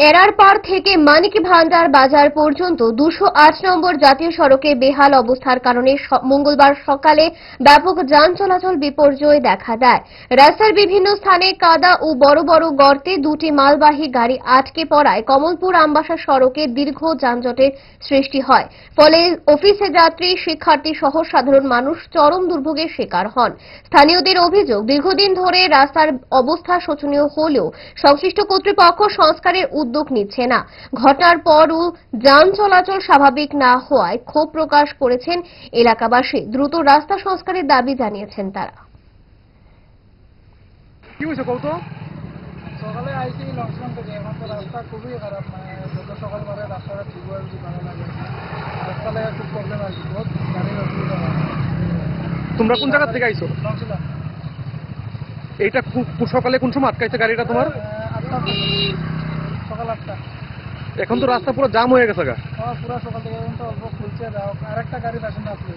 এরারপাড় থেকে মানিক ভান্ডার বাজার পর্যন্ত 208 নম্বর জাতীয় সড়কে বেহাল অবস্থার কারণে মঙ্গলবার সকালে ব্যাপক যান চলাচল বিপর্যয় দেখা দেয়। রাস্তার বিভিন্ন স্থানে কাদা ও বড় বড় গর্তে দুটি মালবাহী গাড়ি আটকে পড়ায় কমলপুর আমবাসা সড়কে দীর্ঘ যানজটের সৃষ্টি হয়। ফলে অফিসে যাত্রী, শিক্ষার্থী সহ সাধারণ মানুষ চরম দুর্ভোগের শিকার হন। স্থানীয়দের অভিযোগ, দীর্ঘদিন ধরে রাস্তার অবস্থা শোচনীয় হলেও সংশ্লিষ্ট কর্তৃপক্ষ সংস্কারের উদ্যোগ নিচ্ছে না। ঘটনার পরও যান চলাচল স্বাভাবিক না হওয়ায় ক্ষোভ প্রকাশ করেছেন এলাকাবাসী। দ্রুত রাস্তা সংস্কারের দাবি জানিয়েছেন তারা। কি হয়েছে কত? সকালে আইসি লঞ্চন থেকে এখন তো রাস্তা খুবই খারাপ, মানে যত সকাল করে রাস্তাটা ঠিক হওয়ার কিছু ভালো লাগে। রাস্তাটা খুব প্রবলেম আর কি, বহুত গাড়ির অসুবিধা হয়। তোমরা কোন জায়গা থেকে আইছো? লঞ্চন এইটা সকালে কোন সময় আটকাইছে গাড়িটা তোমার? 8টা, সকাল 8টা। এখন তো রাস্তা পুরো জাম হয়ে গেছে গা। পুরো সকাল থেকে এখন তো অল্প খুলছে, আরেকটা গাড়ি পেছনে আসলে